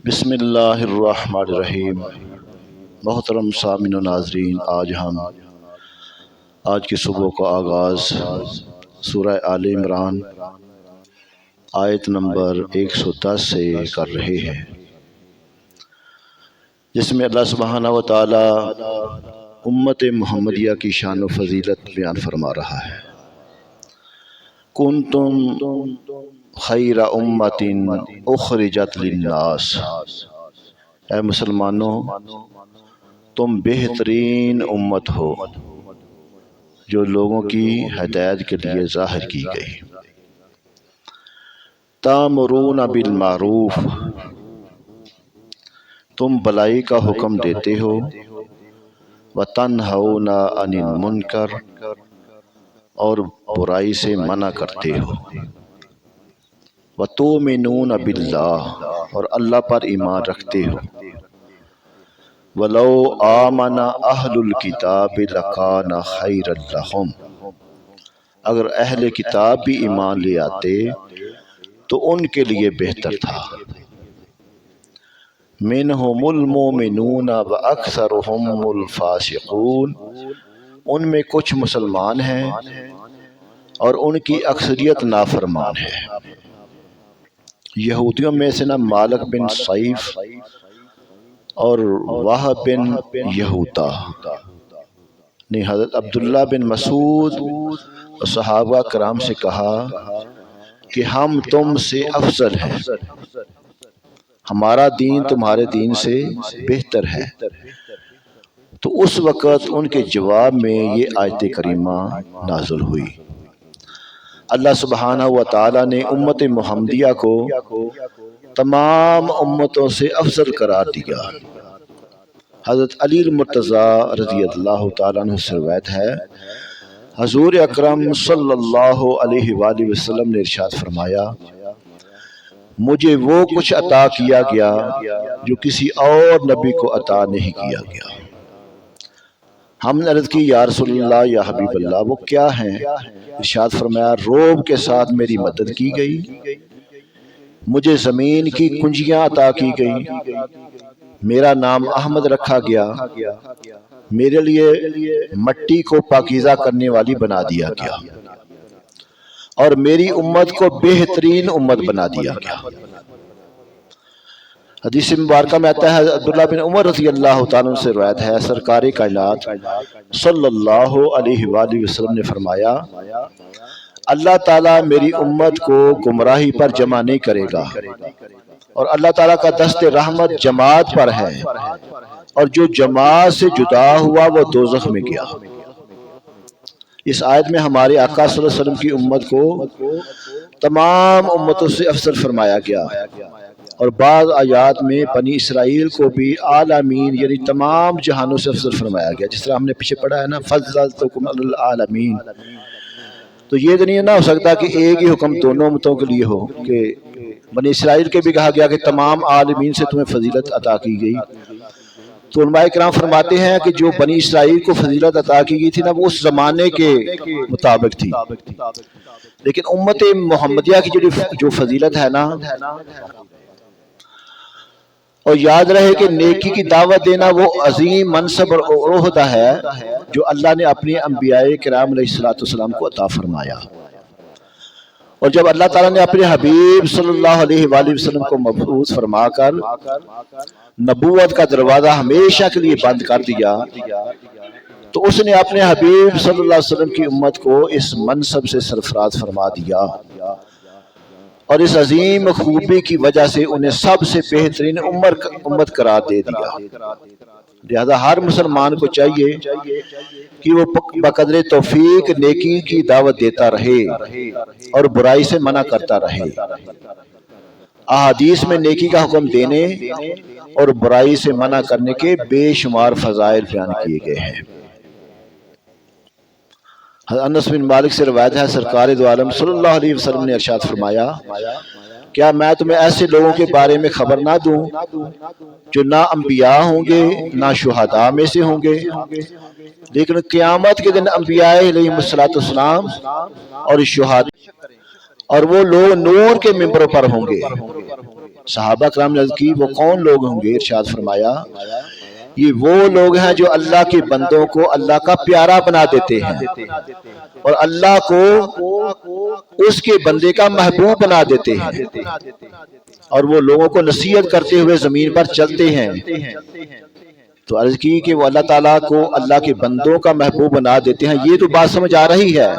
بسم اللہ الرحمن الرحیم۔ محترم سامعین و ناظرین، آج کی صبح کا آغاز سورہ آل عمران آیت نمبر 110 سے کر رہے ہیں، جس میں اللہ سبحانہ و تعالی امت محمدیہ کی شان و فضیلت بیان فرما رہا ہے۔ کنتم خیر امت اخرجت للناس، اے مسلمانوں تم بہترین امت ہو جو لوگوں کی ہدایت کے لیے ظاہر کی گئی۔ تامرون بالمعروف، تم بلائی کا حکم دیتے ہو، وتنہون عن المنکر، اور برائی سے منع کرتے ہو، وتؤمنون باللہ، اور اللہ پر ایمان رکھتے ہو۔ ولو آمن اہل الکتاب لکان خیرا لہم، اگر اہل کتاب بھی ایمان لے آتے تو ان کے لیے بہتر تھا۔ منہم المؤمنون واکثرهم الفاسقون، ان میں کچھ مسلمان ہیں اور ان کی اکثریت نافرمان ہے۔ یہودیوں میں سے نہ مالک بن صیف اور وہب بن یہوتا نے حضرت عبداللہ بن مسعود اور صحابہ کرام سے کہا کہ ہم تم سے افضل ہیں، ہمارا دین تمہارے دین سے بہتر ہے۔ تو اس وقت ان کے جواب میں یہ آیت کریمہ نازل ہوئی۔ اللہ سبحانہ و تعالی نے امت محمدیہ کو تمام امتوں سے افضل قرار دیا۔ حضرت علی المرتضیٰ رضی اللہ تعالیٰ عنہ سے روایت ہے، حضور اکرم صلی اللہ علیہ وآلہ وسلم نے ارشاد فرمایا، مجھے وہ کچھ عطا کیا گیا جو کسی اور نبی کو عطا نہیں کیا گیا۔ ہم نے عرض کی یا رسول اللہ، یا حبیب اللہ، وہ کیا ہیں؟ ارشاد فرمایا، روب کے ساتھ میری مدد کی گئی، مجھے زمین کی کنجیاں عطا کی گئی، میرا نام احمد رکھا گیا، میرے لیے مٹی کو پاکیزہ کرنے والی بنا دیا گیا، اور میری امت کو بہترین امت بنا دیا گیا۔ حدیث مبارکہ میں آتا ہے، عبداللہ بن عمر رضی اللہ تعالیٰ سے روایت ہے، سرکار کائنات صلی اللہ علیہ وآلہ وسلم نے فرمایا، اللہ تعالیٰ میری امت کو گمراہی پر جمع نہیں کرے گا، اور اللہ تعالیٰ کا دست رحمت جماعت پر ہے، اور جو جماعت سے جدا ہوا وہ دوزخ میں گیا۔ اس آیت میں ہمارے آقا صلی اللہ علیہ وسلم کی امت کو تمام امتوں سے افضل فرمایا گیا، اور بعض آیات میں بنی اسرائیل کو بھی عالمین یعنی تمام جہانوں سے افضل فرمایا گیا، جس طرح ہم نے پیچھے پڑھا ہے نا، فضلتکم علی العالمین۔ تو یہ تو نہیں نہ ہو سکتا کہ ایک ہی حکم دونوں امتوں کے لیے ہو، کہ بنی اسرائیل کے بھی کہا گیا کہ تمام عالمین سے تمہیں فضیلت عطا کی گئی۔ تو علماء کرام فرماتے ہیں کہ جو بنی اسرائیل کو فضیلت عطا کی گئی تھی نا، وہ اس زمانے کے مطابق تھی، لیکن امت محمدیہ کی جو فضیلت ہے نا، اور یاد رہے کہ نیکی کی دعوت دینا وہ عظیم منصب اور عہدہ ہے جو اللہ نے اپنی انبیاء کرام علیہ السلام کو عطا فرمایا۔ اور جب اللہ تعالیٰ نے اپنے حبیب صلی اللہ علیہ وآلہ وسلم کو مبعوث فرما کر نبوت کا دروازہ ہمیشہ کے لیے بند کر دیا، تو اس نے اپنے حبیب صلی اللہ علیہ وسلم کی امت کو اس منصب سے سرفراز فرما دیا، اور اس عظیم خوبی کی وجہ سے انہیں سب سے بہترین امت قرار دے دیا۔ لہذا ہر مسلمان کو چاہیے کہ وہ بقدر توفیق نیکی کی دعوت دیتا رہے اور برائی سے منع کرتا رہے۔ احادیث میں نیکی کا حکم دینے اور برائی سے منع کرنے کے بے شمار فضائل بیان کیے گئے ہیں۔ انس بن مالک سے روایت ہے، سرکار دو عالم صلی اللہ علیہ وسلم نے ارشاد فرمایا، کیا میں تمہیں ایسے لوگوں کے بارے میں خبر نہ دوں جو نہ انبیاء ہوں گے نہ شہداء میں سے ہوں گے، لیکن قیامت کے دن انبیاء علیہ السلام اور شہداء اور وہ لوگ نور کے ممبروں پر ہوں گے۔ صحابہ کرام نے کی وہ کون لوگ ہوں گے؟ ارشاد فرمایا یہ وہ لوگ ہیں جو اللہ کے بندوں کو اللہ کا پیارا بنا دیتے ہیں اور اللہ کو اس کے بندے کا محبوب بنا دیتے ہیں، اور وہ لوگوں کو نصیحت کرتے ہوئے زمین پر چلتے ہیں۔ تو عرض کی کہ وہ اللہ تعالیٰ کو اللہ کے بندوں کا محبوب بنا دیتے ہیں، یہ تو بات سمجھ آ رہی ہے،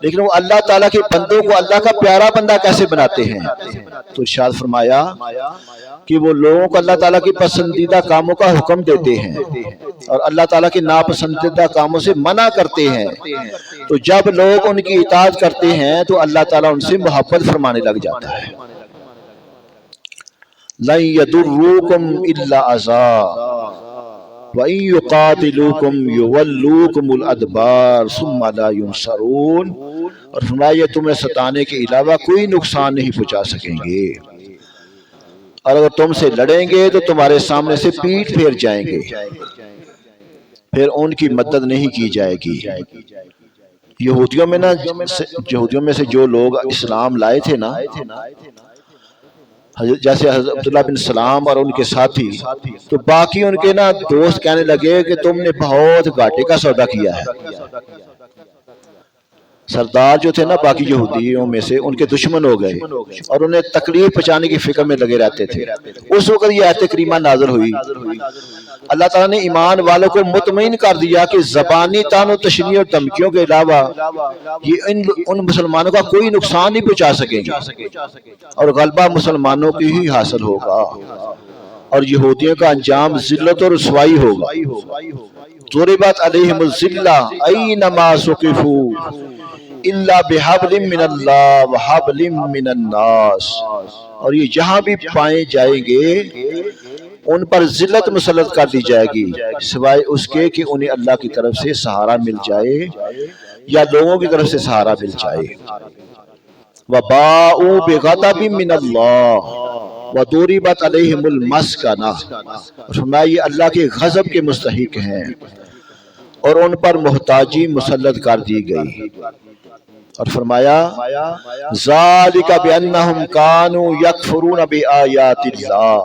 لیکن وہ اللہ تعالیٰ کے بندوں کو اللہ کا پیارا بندہ کیسے بناتے ہیں؟ تو ارشاد فرمایا کہ وہ لوگوں کو اللہ تعالیٰ کے پسندیدہ کاموں کا حکم دیتے ہیں اور اللہ تعالیٰ کے ناپسندیدہ کاموں سے منع کرتے ہیں، تو جب لوگ ان کی اطاعت کرتے ہیں تو اللہ تعالیٰ ان سے محبت فرمانے لگ جاتا ہے۔ لَن يَضُرُّوكُمْ إِلَّا أَذًى وَإِن يُقَاتِلُوكُمْ يُوَلُّوكُمُ الْأَدْبَارَ ثُمَّ لَا يُنصَرُونَ، اور فرمایا تمہیں ستانے کے علاوہ کوئی نقصان نہیں پہنچا سکیں گے، اور اگر تم سے لڑیں گے تو تمہارے سامنے سے پیٹھ پھیر جائیں گے، پھر ان کی مدد نہیں کی جائے گی۔ یہودیوں میں سے جو لوگ اسلام لائے تھے نا، جیسے حضرت عبداللہ بن سلام اور ان کے ساتھی، تو باقی ان کے نا دوست کہنے لگے کہ تم نے بہت گھاٹے کا سودا کیا ہے۔ سردار جو تھے نا باقی یہودیوں میں سے، ان کے دشمن ہو گئے اور انہیں تکلیف پہنچانے کی فکر میں لگے رہتے تھے۔ اس وقت یہ آیت کریمہ نازل ہوئی، اللہ تعالیٰ نے ایمان والوں کو مطمئن کر دیا کہ زبانی طعن و تشنیع اور دھمکیوں کے علاوہ یہ ان مسلمانوں کا کوئی نقصان نہیں پہنچا سکیں گے، اور غلبہ مسلمانوں کی ہی حاصل ہوگا، اور یہودیوں کا انجام ذلت اور رسوائی ہوگا۔ ضربت علیہم الذلہ اینما ثقفوا الا بحبل من اللہ وحبل من الناس، اور یہ جہاں بھی پائے جائیں گے ان پر ذلت مسلط کر دی جائے گی، سوائے اس کے کہ انہیں اللہ کی طرف سے سہارا مل جائے یا لوگوں کی طرف سے سہارا مل جائے۔ وباءوا بغضب من اللہ وضربت علیہم المسکنہ، فرمایا یہ اللہ کے غضب کے مستحق ہیں اور ان پر محتاجی مسلط کر دی گئی، اور فرمایا ذالک بانہم کانوا یکفرون بآیات اللہ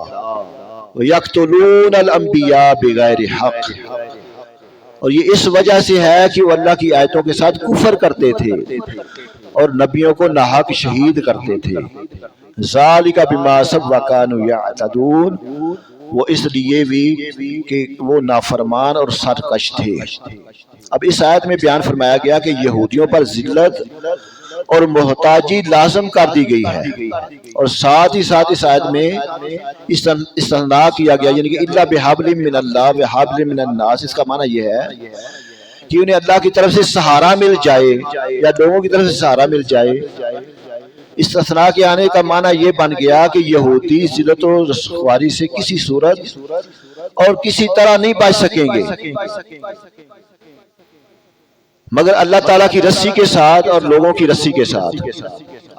وَيَقْتُلُونَ الْأَنْبِيَاءَ بِغَيْرِ حَقٍّ، اور یہ اس وجہ سے ہے کہ وہ اللہ کی آیتوں کے ساتھ کفر کرتے تھے اور نبیوں کو ناحق شہید کرتے تھے۔ ذَلِكَ بِمَا عَصَوْا وَكَانُوا يَعْتَدُونَ، وہ اس لیے بھی کہ وہ نافرمان اور سرکش تھے۔ اب اس آیت میں بیان فرمایا گیا کہ یہودیوں پر ذلت اور محتاجی لازم کر دی گئی ہے، اور ساتھ ہی ساتھ اس آیت میں استثناء کیا گیا، یعنی کہ الا بحبل من اللہ وحبل من الناس، اس کا معنی یہ ہے کہ انہیں اللہ کی طرف سے سہارا مل جائے یا لوگوں کی طرف سے سہارا مل جائے۔ استثناء کے آنے کا معنی یہ بن گیا کہ یہودی ذلت و رسوائی سے کسی صورت اور کسی طرح نہیں بچ سکیں گے، مگر اللہ تعالیٰ کی رسی کے ساتھ اور لوگوں کی رسی کے ساتھ۔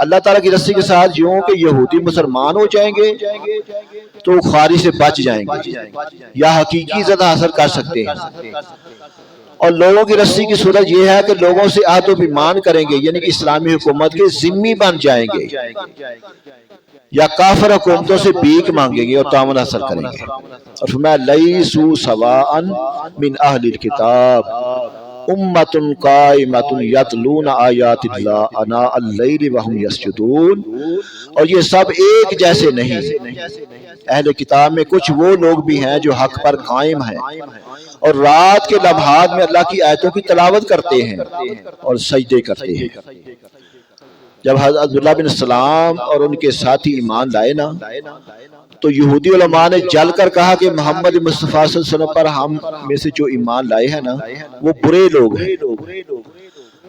اللہ تعالیٰ کی رسی کے ساتھ یوں کہ یہودی مسلمان ہو جائیں گے تو خواری سے بچ جائیں گے یا حقیقی عزت حاصل کر سکتے ہیں، اور لوگوں کی رسی کی صورت یہ ہے کہ لوگوں سے عہد و پیمان کریں گے، یعنی کہ اسلامی حکومت کے ذمہ بن جائیں گے، یا کافر حکومتوں سے بھیک مانگیں گے اور تعاون حاصل کریں گے۔ اور فرمایا لیسوا سواء من اہل الکتاب امۃ قائمۃ یتلون آیات اللہ آناء اللیل وہم یسجدون، اور یہ سب ایک جیسے نہیں، اہل کتاب میں کچھ وہ لوگ بھی ہیں جو حق پر قائم ہیں اور رات کے لمحات میں اللہ کی آیتوں کی تلاوت کرتے ہیں اور سجدے کرتے ہیں۔ جب حضرت عبداللہ بن سلام اور ان کے ساتھی ایمان لائے نا، تو یہودی علماء نے جل کر کہا کہ محمد مصطفیٰ صلی اللہ علیہ وسلم پر ہم میں سے جو ایمان لائے ہیں نا وہ برے لوگ ہیں،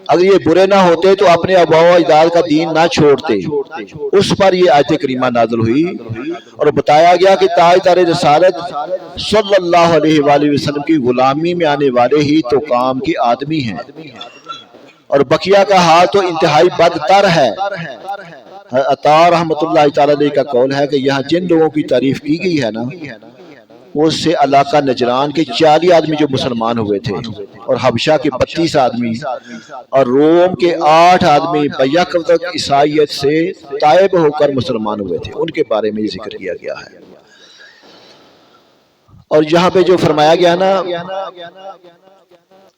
اگر یہ برے نہ ہوتے تو اپنے آباء و اجداد کا دین نہ چھوڑتے۔ اس پر یہ آیت کریمہ نازل ہوئی اور بتایا گیا کہ تاجدار رسالت صلی اللہ علیہ وآلہ وسلم کی غلامی میں آنے والے ہی تو کام کے آدمی ہیں، اور بقیہ کا حال تو انتہائی بدتر ہے۔ عطا رحمۃ اللہ تعالی علیہ کا قول ہے کہ یہاں جن لوگوں کی تعریف کی گئی ہے نا اس سے علاقہ نجران کے 40 آدمی جو مسلمان ہوئے تھے، اور حبشہ کے 32 آدمی، اور روم کے 8 آدمی بیک وقت عیسائیت سے تائب ہو کر مسلمان ہوئے تھے، ان کے بارے میں یہ ذکر کیا گیا ہے۔ اور یہاں پہ جو فرمایا گیا نا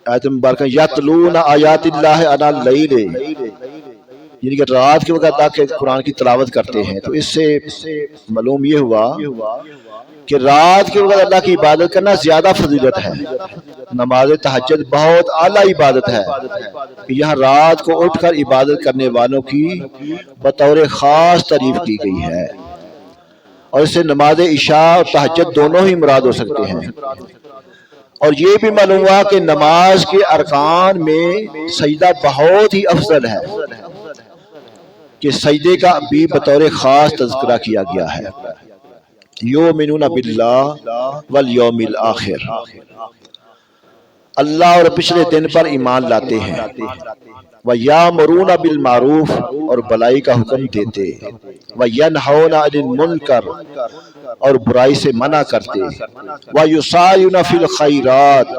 آیت مبارکہ یتلون آیات اللہ انا اللیل، یعنی کہ رات کے وقت اللہ کے قرآن کی تلاوت کرتے ہیں، تو اس سے معلوم یہ ہوا کہ رات کے وقت اللہ کی عبادت کرنا زیادہ فضیلت ہے۔ نماز تہجد بہت اعلیٰ عبادت ہے، یہاں رات کو اٹھ کر عبادت کرنے والوں کی بطور خاص تعریف کی گئی ہے، اور اس سے نماز عشاء اور تہجد دونوں ہی مراد ہو سکتے ہیں۔ اور یہ بھی معلوم ہوا کہ نماز کے ارکان میں سجدہ بہت ہی افضل ہے، کہ سجدے کا بھی بطور خاص تذکرہ کیا گیا ہے۔ یؤمنون باللہ والیوم الآخر، اللہ اور پچھلے دن پر ایمان لاتے ہیں۔ وَيَأْمُرُونَ بِالْمَعْرُوفِ، اور بلائی کا حکم دیتے۔ وَيَنْهَوْنَ عَنِ الْمُنْکَرِ، اور برائی سے منع کرتے۔ وَيُسَارِعُونَ فِي الْخَيْرَاتِ،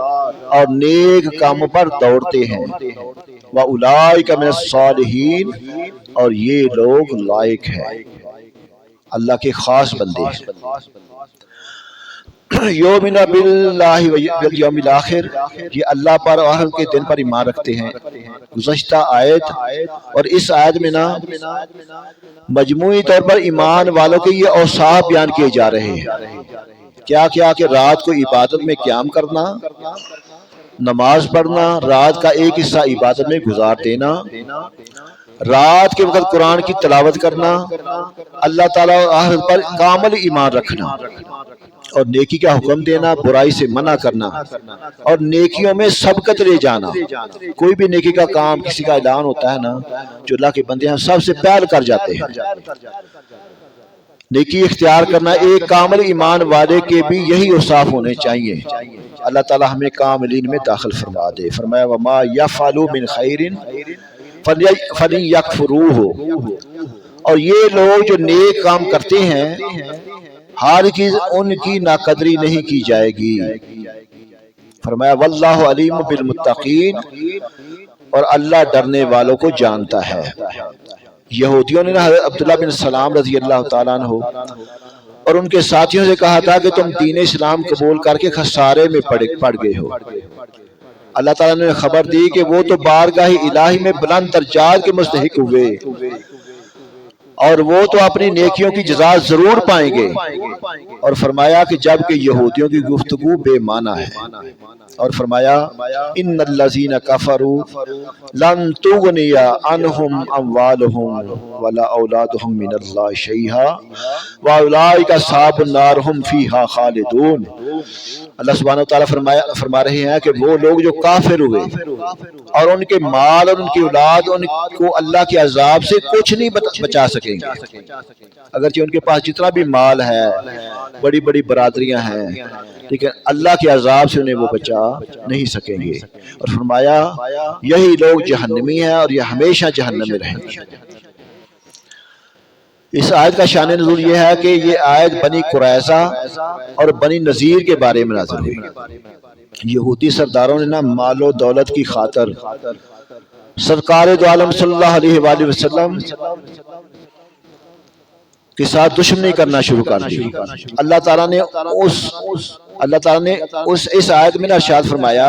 اور نیک کاموں پر دوڑتے ہیں۔ وَأُولَئِکَ مِنَ الصَّالِحِینَ، اور یہ لوگ لائق ہیں، اللہ کے خاص بندے ہیں۔ یؤمنون باللہ والیوم الآخر، یہ اللہ پر اور آخرت کے دن پر ایمان رکھتے ہیں۔ گزشتہ آیت اور اس آیت میں نا مجموعی طور پر ایمان والوں کے یہ اوصاف بیان کیے جا رہے ہیں۔ کیا کیا کہ رات کو عبادت میں قیام کرنا، نماز پڑھنا، رات کا ایک حصہ عبادت میں گزار دینا، رات کے وقت قرآن کی تلاوت کرنا، اللہ تعالیٰ اور آخرت پر کامل ایمان رکھنا، اور نیکی کا حکم دینا، برائی سے منع کرنا، اور نیکیوں میں سبقت لے جانا۔ کوئی بھی نیکی کا کام کسی کا اعلان ہوتا ہے نا، جو اللہ کے بندے ہیں سب سے پہل کر جاتے ہیں۔ نیکی اختیار کرنا ایک کامل ایمان والے کے بھی یہی اوصاف ہونے چاہیے۔ اللہ تعالیٰ ہمیں کاملین میں داخل فرما دے۔ فرمایا وما یفعلوا من خیر فلیکفروہ، اور یہ لوگ جو نیک کام کرتے ہیں ہر چیز ان کی ناقدری نہیں کی جائے گی۔ فرمایا واللہ علیم بالمتقین، اور اللہ ڈرنے والوں کو جانتا ہے۔ یہودیوں نے حضرت عبداللہ بن سلام رضی اللہ تعالیٰ عنہ اور ان کے ساتھیوں سے کہا تھا کہ تم دین اسلام قبول کر کے خسارے میں پڑ گئے ہو۔ اللہ تعالیٰ نے خبر دی کہ وہ تو بارگاہ الہی میں بلند درجات کے مستحق ہوئے، اور وہ تو اپنی نیکیوں کی جزا ضرور پائیں گے۔ اور فرمایا کہ جب کہ یہودیوں کی گفتگو بے معنی ہے، اور فرمایا ان الذین کفروا لن تغنی عنہم اموالہم ولا اولادہم من اللہ شیئا واولئک اصحاب النار ھم فیہا خالدون۔ اللہ سبحانہ وتعالیٰ فرما رہے ہیں کہ وہ لوگ جو کافر ہوئے اور ان کے مال اور ان کی اولاد ان کو اللہ کے عذاب سے کچھ نہیں بچا سکیں گے، اگرچہ ان کے پاس جتنا بھی مال ہے، بڑی بڑی برادریاں ہیں، لیکن اللہ کے عذاب سے انہیں وہ بچا نہیں سکیں گے۔ اور فرمایا یہی لوگ جہنمی ہیں اور یہ ہمیشہ جہنم میں رہیں گے۔ اس آیت کا شان نزول یہ ہے کہ یہ آیت بنی قریظہ اور بنی نذیر کے بارے میں نازل ہوئی۔ یہودی سرداروں نے نا مال و دولت کی خاطر سرکار دو عالم صلی اللہ علیہ وآلہ وسلم کے ساتھ دشمنی کرنا شروع کر دی۔ اللہ تعالیٰ نے اس آیت میں ارشاد فرمایا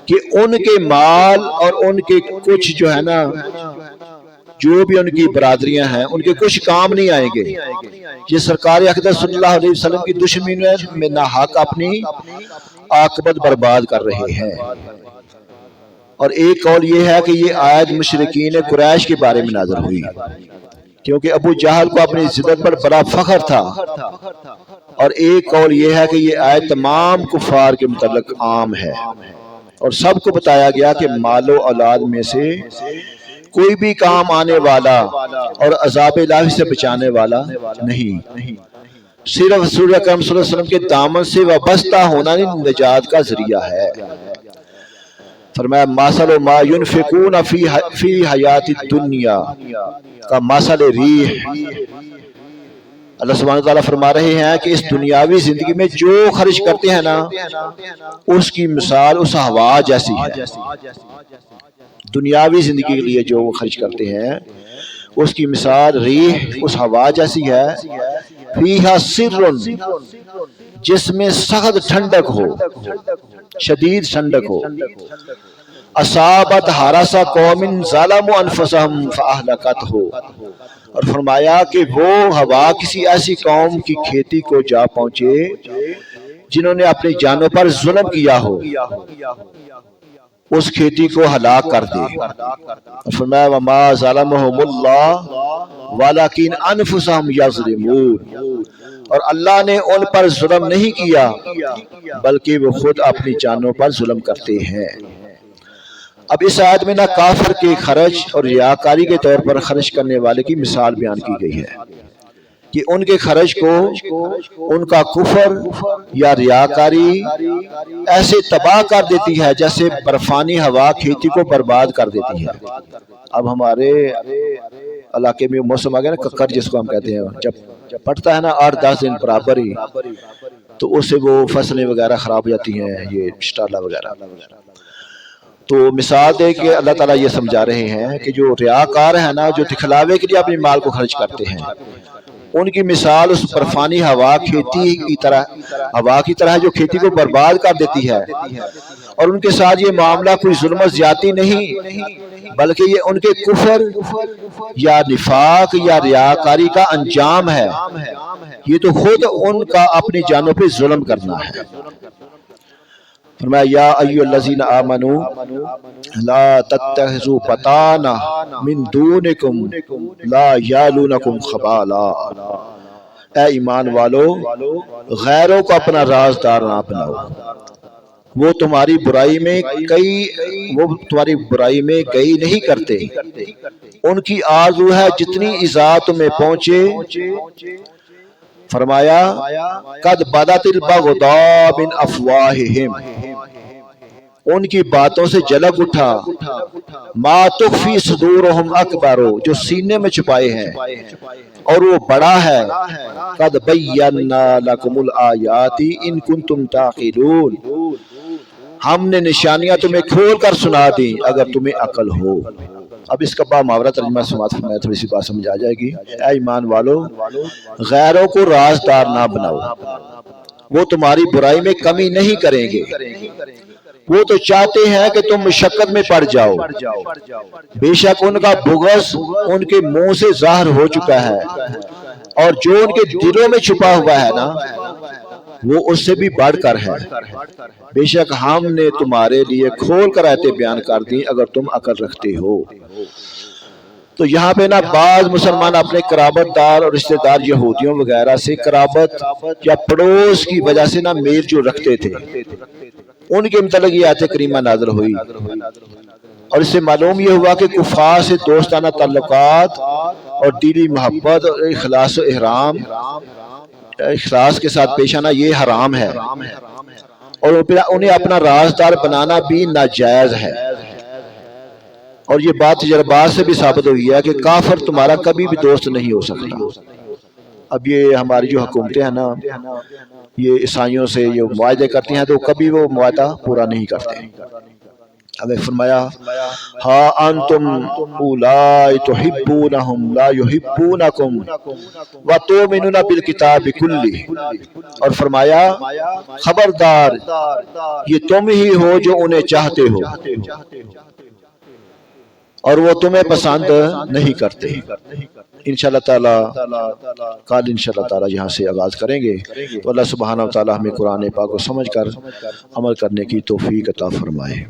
کہ ان کے مال اور ان کے کچھ جو ہے نا جو بھی ان کی برادریاں ہیں ان کے کچھ کام نہیں آئیں گے۔ یہ سرکار اقدس صلی اللہ علیہ وسلم کی دشمنی میں ناحق اپنی عاقبت برباد کر رہے ہیں۔ اور ایک قول یہ ہے کہ یہ آیت مشرکین قریش کے بارے میں نازل ہوئی، کیونکہ ابو جہل کو اپنی عزت پر بڑا فخر تھا۔ اور ایک قول یہ ہے کہ یہ آیت تمام کفار کے متعلق عام ہے، اور سب کو بتایا گیا کہ مال و اولاد میں سے کوئی بھی کام آنے والا اور عذاب الہی سے بچانے والا نہیں، صرف رسول اکرم صلی اللہ علیہ وسلم کے دامن سے وابستہ ہونا نجات کا ذریعہ ہے۔ فرمایا مثل ما ينفقون فی حیات الدنیا کا مثل ریح اللہ سبحانہ وتعالیٰ فرما رہے ہیں کہ اس دنیاوی زندگی میں جو خرچ کرتے ہیں نا اس کی مثال اس ہوا جیسی ہے. دنیاوی زندگی کے لیے جو وہ خرچ کرتے ہیں اس کی مثال ریح اس ہوا جیسی ہے. فیہا سر جس میں سخت ٹھنڈک ہو شدید ٹھنڈک ہو. اصابت حرس قوم ظلموا انفسهم فاہلکتہ اور فرمایا کہ وہ ہوا کسی ایسی قوم کی کھیتی کو جا پہنچے جنہوں نے اپنی جانوں پر ظلم کیا ہو اس کھیتی کو ہلاک کر دے. فرمایا وما ظلمهم اللہ ولکن انفسهم یظلمون اور اللہ نے ان پر ظلم نہیں کیا بلکہ وہ خود اپنی جانوں پر ظلم کرتے ہیں. اب اس آیت میں نہ کافر کے خرچ اور ریاکاری کے طور پر خرچ کرنے والے کی مثال بیان کی گئی ہے کہ ان کے خرچ کو ان کا کفر یا ریاکاری ایسے تباہ کر دیتی ہے جیسے برفانی ہوا کھیتی کو برباد کر دیتی ہے. اب ہمارے علاقے میں موسم آ گیا نا ککر جس کو ہم کہتے ہیں جب پڑتا ہے نا 8-10 دن برابر ہی تو اس سے وہ فصلیں وغیرہ خراب ہو جاتی ہیں یہ شٹالہ وغیرہ. تو مثال دے کہ اللہ تعالیٰ یہ سمجھا رہے ہیں کہ جو ریاکار ہیں نا جو دکھلاوے کے لیے اپنی مال کو خرچ کرتے ہیں ان کی مثال اس برفانی ہوا کھیتی کی طرح جو کھیتی کو برباد کر دیتی ہے. اور ان کے ساتھ یہ معاملہ کوئی ظلم و زیادتی نہیں بلکہ یہ ان کے کفر یا نفاق یا ریاکاری کا انجام ہے. یہ تو خود ان کا اپنی جانوں پہ ظلم کرنا ہے. فرمایا یا ایھا الذین آمنوا لا تتخذوا بطانا من دونکم لا یالونکم خبالا. اے ایمان والو غیروں کو اپنا رازدار نہ بناؤ وہ تمہاری برائی میں گئی نہیں کرتے. ان کی آرزو ہے جتنی ایذا تمہیں پہنچے. فرمایا قد بدت البغضاء من افواہہم ان کی باتوں سے جلک اٹھا ما تخفی صدورہم اکبر جو سینے میں چھپائے ہیں اور وہ بڑا ہے. قد بینا لکم الآیات ان کنتم تعقلون ہم نے نشانیاں تمہیں کھول کر سنا دیں اگر تمہیں عقل ہو. اب اس کا با محاورہ ترجمہ سماعت فرمایا تھوڑی سی بات سمجھ آ جائے گی. اے ایمان والو غیروں کو رازدار نہ بناؤ وہ تمہاری برائی میں کمی نہیں کریں گے. وہ تو چاہتے ہیں کہ تم مشقت میں پڑ جاؤ. بے شک ان کا بغض ان کے منہ سے ظاہر ہو چکا ہے اور جو ان کے دلوں میں چھپا ہوا ہے نا وہ اس سے بھی بڑھ کر ہے. بے شک ہم نے تمہارے لیے کھول کر آیتیں بیان کر دی اگر تم عقل رکھتے ہو. تو یہاں پہ نا بعض مسلمان اپنے قرابت دار اور رشتہ دار یہودیوں وغیرہ سے قرابت یا پڑوس کی وجہ سے نا میل جو رکھتے تھے ان کے متعلق یہ آیت کریمہ نازل ہوئی. اور اس سے معلوم یہ ہوا کہ کفار سے دوستانہ تعلقات اور دلی محبت اور اخلاص و اخلاص کے ساتھ پیش آنا یہ حرام ہے اور انہیں اپنا رازدار بنانا بھی ناجائز ہے. اور یہ بات تجربات سے بھی ثابت ہوئی ہے کہ کافر تمہارا کبھی بھی دوست نہیں ہو سکتا. اب یہ ہماری جو حکومتیں ہیں نا یہ عیسائیوں سے یہ معاہدے کرتی ہیں تو کبھی وہ معاہدہ پورا نہیں کرتے. اب فرمایا ہا انتم اولائی تحبونہم لا یحبونکم وتؤمنون بالکتاب کلہ اور فرمایا خبردار یہ تم ہی ہو جو انہیں چاہتے ہو اور وہ تمہیں پسند نہیں کرتے. انشاءاللہ تعالی کل انشاءاللہ تعالی یہاں سے آغاز کریں گے. تو اللہ سبحانہ و تعالی ہمیں قرآن پاک کو سمجھ کر عمل کرنے کی توفیق عطا فرمائے.